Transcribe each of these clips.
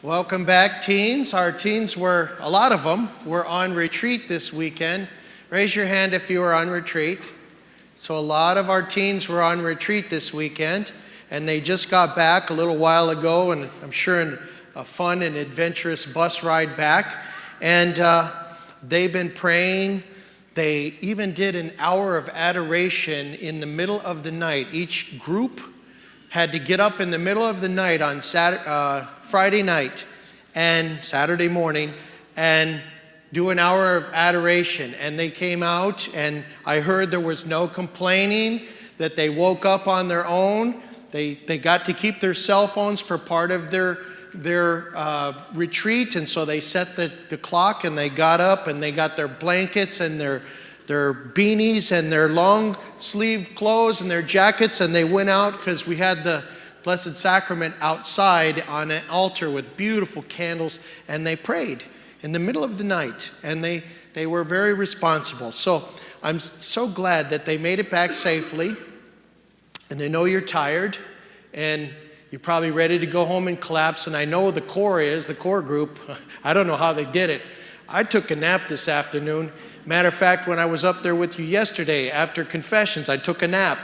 Welcome back, teens. Our teens were, a lot of them, were on retreat this weekend. Raise your hand if you were on retreat. So a lot of our teens were on retreat this weekend, and they just got back a little while ago, and I'm sure in a fun and adventurous bus ride back. And they've been praying. They even did an hour of adoration in the middle of the night. Each group had to get up in the middle of the night on Friday night and Saturday morning and do an hour of adoration. And they came out, and I heard there was no complaining, that they woke up on their own. They got to keep their cell phones for part of their retreat, and so they set the clock, and they got up, and they got their blankets and their beanies and their long sleeve clothes and their jackets, and they went out because we had the Blessed Sacrament outside on an altar with beautiful candles, and they prayed in the middle of the night, and they were very responsible. So I'm so glad that they made it back safely, and I know you're tired, and you're probably ready to go home and collapse, and I know the core group, I don't know how they did it. I took a nap this afternoon. Matter of fact, when I was up there with you yesterday after confessions, I took a nap.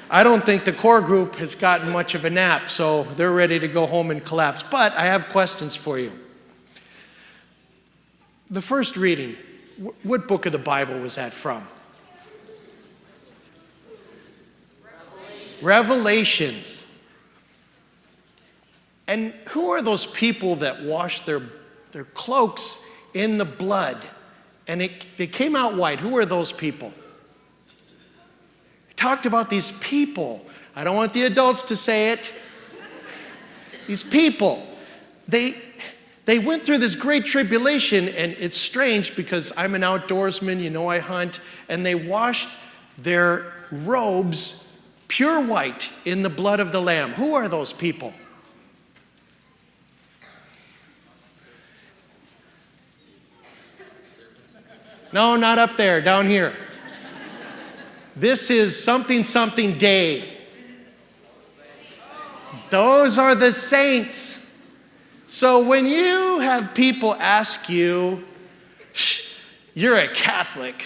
I don't think the core group has gotten much of a nap, so they're ready to go home and collapse. But I have questions for you. The first reading, what book of the Bible was that from? Revelations. And who are those people that wash their cloaks in the blood? And they came out white. Who are those people? We talked about these people. I don't want the adults to say it. These people, they went through this great tribulation, and it's strange because I'm an outdoorsman, you know I hunt, and they washed their robes pure white in the blood of the Lamb. Who are those people? No, not up there, down here. This is something day. Those are the saints. So when you have people ask you, you're a Catholic,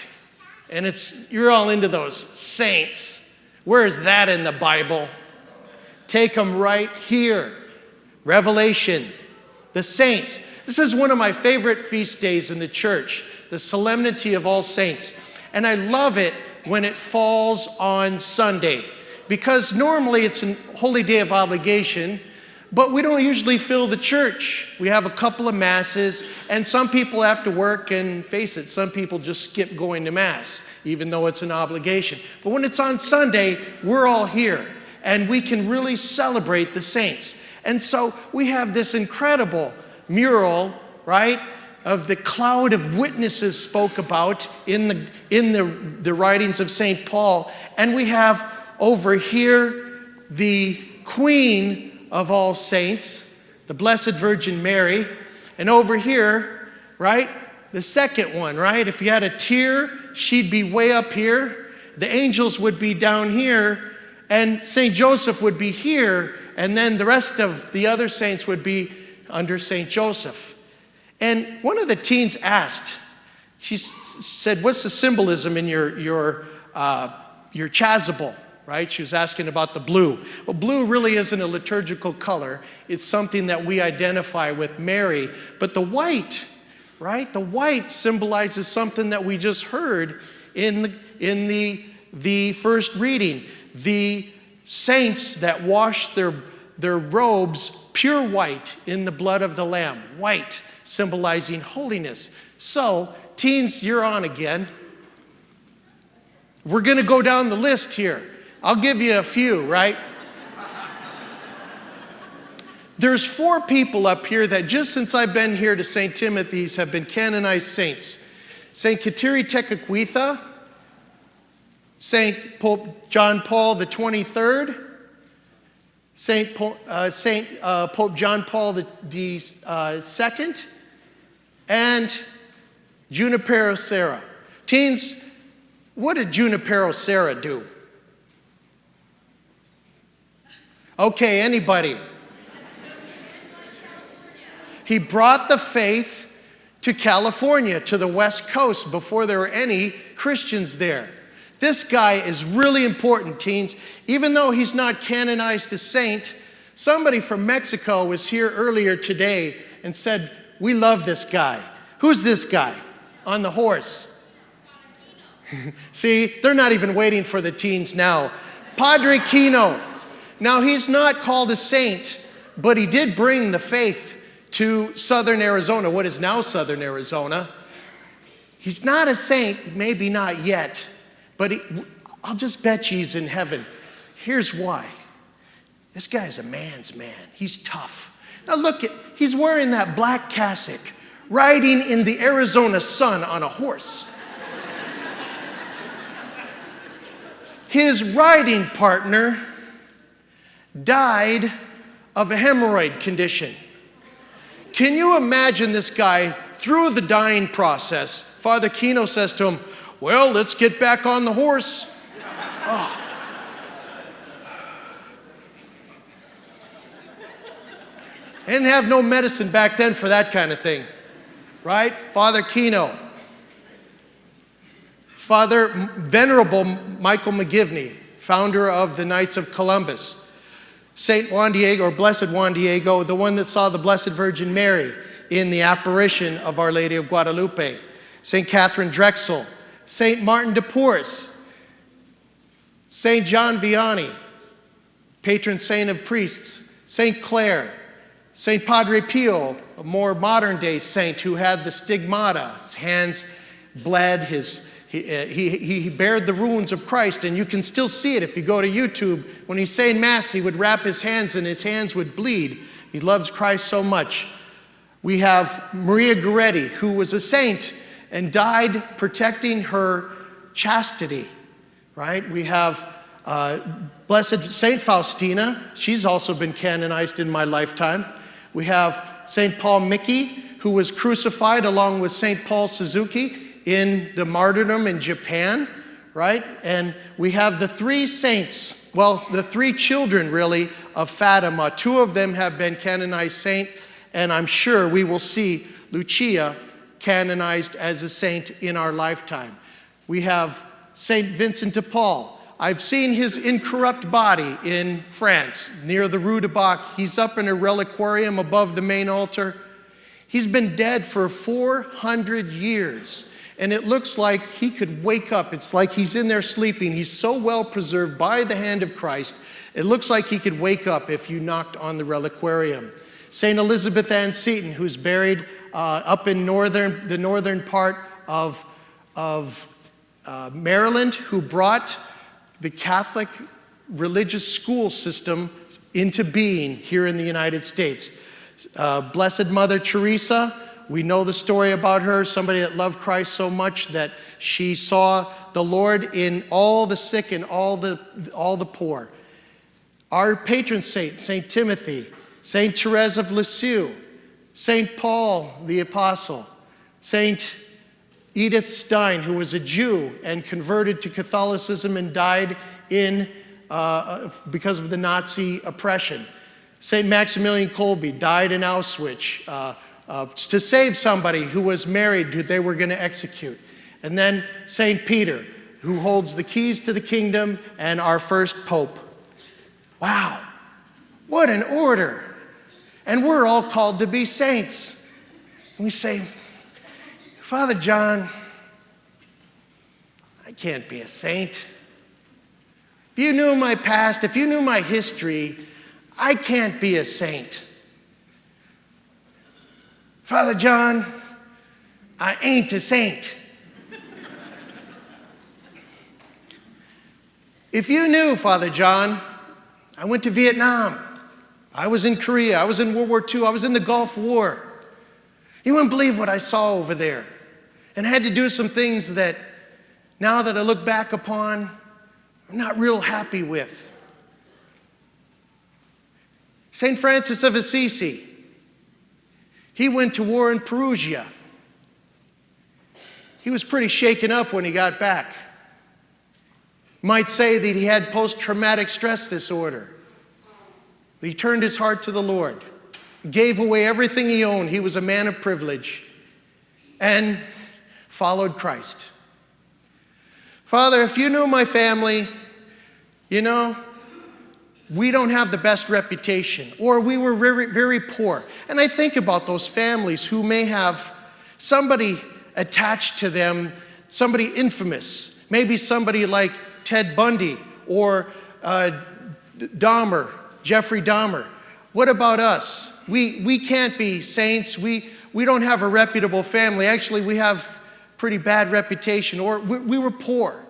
and you're all into those saints. Where is that in the Bible? Take them right here. Revelation, the saints. This is one of my favorite feast days in the church, the Solemnity of All Saints. And I love it when it falls on Sunday, because normally it's a holy day of obligation, but we don't usually fill the church. We have a couple of masses, and some people have to work, and face it, some people just skip going to Mass, even though it's an obligation. But when it's on Sunday, we're all here, and we can really celebrate the saints. And so we have this incredible mural, right, of the cloud of witnesses spoke about in the writings of St. Paul. And we have over here the Queen of all saints, the Blessed Virgin Mary. And over here, right, the second one, right? If you had a tier, she'd be way up here. The angels would be down here. And St. Joseph would be here. And then the rest of the other saints would be under St. Joseph. And one of the teens asked, she said, what's the symbolism in your chasuble, right? She was asking about the blue. Well, blue really isn't a liturgical color. It's something that we identify with Mary. But the white, right? The white symbolizes something that we just heard in the first reading. The saints that wash their robes pure white in the blood of the Lamb. White, symbolizing holiness. So, teens, you're on again. We're going to go down the list here. I'll give you a few, right? There's 4 people up here that just since I've been here to St. Timothy's have been canonized saints. St. Kateri Tekakwitha, St. Pope John Paul the 23rd, St. Pope John Paul the Second, and Junipero Serra. Teens, what did Junipero Serra do? Okay, anybody? He brought the faith to California, to the West Coast, before there were any Christians there. This guy is really important, teens. Even though he's not canonized a saint, somebody from Mexico was here earlier today and said, we love this guy. Who's this guy on the horse? See, they're not even waiting for the teens now. Padre Kino. Now, he's not called a saint, but he did bring the faith to southern Arizona, what is now southern Arizona. He's not a saint, maybe not yet, but I'll just bet you he's in heaven. Here's why. This guy's a man's man. He's tough. Now look, he's wearing that black cassock, riding in the Arizona sun on a horse. His riding partner died of a hemorrhoid condition. Can you imagine this guy through the dying process? Father Kino says to him, well, let's get back on the horse. Oh. They didn't have no medicine back then for that kind of thing, right? Father Kino. Father Venerable Michael McGivney, founder of the Knights of Columbus. Saint Juan Diego, or Blessed Juan Diego, the one that saw the Blessed Virgin Mary in the apparition of Our Lady of Guadalupe. Saint Catherine Drexel, Saint Martin de Porres, Saint John Vianney, patron saint of priests, Saint Clare, Saint Padre Pio, a more modern day saint who had the stigmata. His hands bled, he bared the wounds of Christ, and you can still see it if you go to YouTube. When he's saying Mass, he would wrap his hands and his hands would bleed. He loves Christ so much. We have Maria Goretti, who was a saint and died protecting her chastity, right? We have Blessed Saint Faustina. She's also been canonized in my lifetime. We have Saint Paul Miki, who was crucified along with Saint Paul Suzuki in the martyrdom in Japan, right? And we have the three saints, well, the three children, really, of Fatima. Two of them have been canonized saint, and I'm sure we will see Lucia canonized as a saint in our lifetime. We have Saint Vincent de Paul. I've seen his incorrupt body in France, near the Rue de Bac. He's up in a reliquarium above the main altar. He's been dead for 400 years. And it looks like he could wake up. It's like he's in there sleeping. He's so well preserved by the hand of Christ. It looks like he could wake up if you knocked on the reliquarium. St. Elizabeth Ann Seton, who's buried up in the northern part of Maryland, who brought the Catholic religious school system into being here in the United States. Blessed Mother Teresa. We know the story about her, somebody that loved Christ so much that she saw the Lord in all the sick and all the poor. Our patron saint, Saint Timothy, Saint Therese of Lisieux, Saint Paul the Apostle, Saint Edith Stein, who was a Jew and converted to Catholicism and died because of the Nazi oppression. Saint Maximilian Kolbe died in Auschwitz. To save somebody who was married who they were going to execute. And then St. Peter, who holds the keys to the kingdom and our first pope. Wow, what an order. And we're all called to be saints. And we say, Father John, I can't be a saint. If you knew my past, if you knew my history, I can't be a saint. Father John, I ain't a saint. If you knew, Father John, I went to Vietnam. I was in Korea. I was in World War II. I was in the Gulf War. You wouldn't believe what I saw over there. And I had to do some things that, now that I look back upon, I'm not real happy with. St. Francis of Assisi. He went to war in Perugia. He was pretty shaken up when he got back. You might say that he had post-traumatic stress disorder. But he turned his heart to the Lord. gave away everything he owned. He was a man of privilege and followed Christ. Father, if you knew my family, you know, we don't have the best reputation, or we were very, very poor. And I think about those families who may have somebody attached to them, somebody infamous, maybe somebody like Ted Bundy or Dahmer, Jeffrey Dahmer. What about us? We can't be saints. We don't have a reputable family. Actually, we have pretty bad reputation, or we were poor,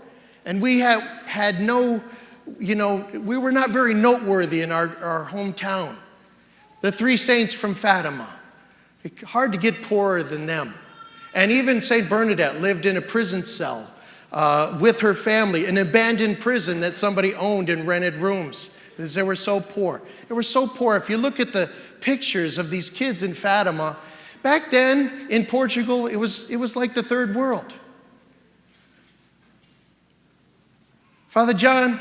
and we had no, we were not very noteworthy in our hometown. The three saints from Fatima, hard to get poorer than them. And even St. Bernadette lived in a prison cell with her family, an abandoned prison that somebody owned and rented rooms because they were so poor. They were so poor. If you look at the pictures of these kids in Fatima, back then in Portugal, it was like the third world. Father John,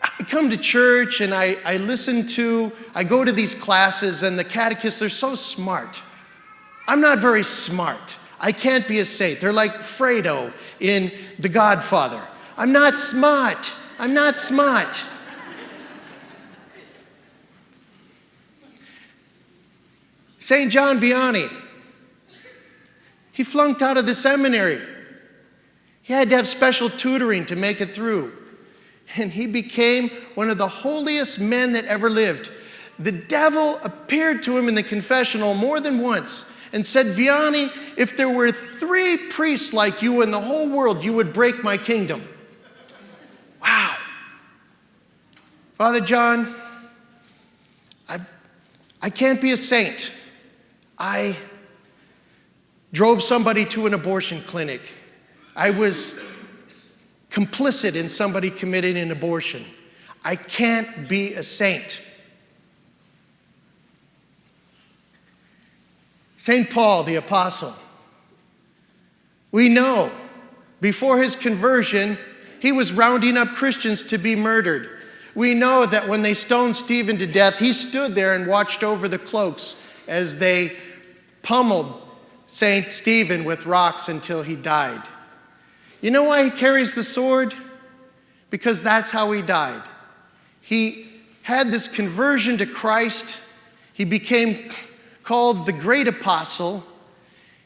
I come to church and I go to these classes, and the catechists are so smart. I'm not very smart. I can't be a saint. They're like Fredo in The Godfather. I'm not smart. I'm not smart. St. John Vianney, he flunked out of the seminary. He had to have special tutoring to make it through. And he became one of the holiest men that ever lived. The devil appeared to him in the confessional more than once and said, Vianney, if there were 3 priests like you in the whole world, you would break my kingdom. Wow. Father John, I can't be a saint. I drove somebody to an abortion clinic. I was complicit in somebody committing an abortion. I can't be a saint. St. Paul, the apostle, we know before his conversion, he was rounding up Christians to be murdered. We know that when they stoned Stephen to death, he stood there and watched over the cloaks as they pummeled St. Stephen with rocks until he died. You know why he carries the sword? Because that's how he died. He had this conversion to Christ. He became called the great apostle.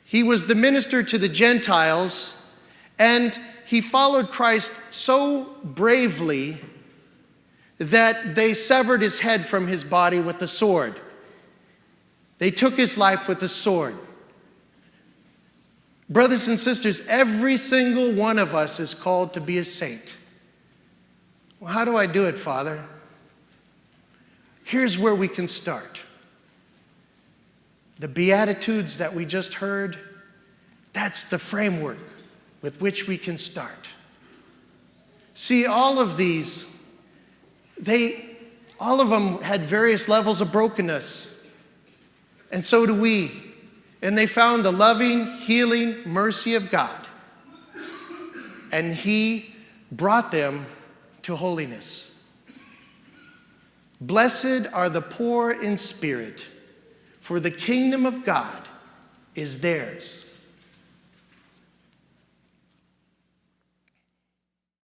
He was the minister to the Gentiles, and he followed Christ so bravely that they severed his head from his body with the sword. They took his life with the sword. Brothers and sisters, every single one of us is called to be a saint. Well, how do I do it, Father? Here's where we can start. The Beatitudes that we just heard, that's the framework with which we can start. See, all of these, all of them had various levels of brokenness. And so do we. And they found the loving, healing mercy of God. And he brought them to holiness. Blessed are the poor in spirit, for the kingdom of God is theirs.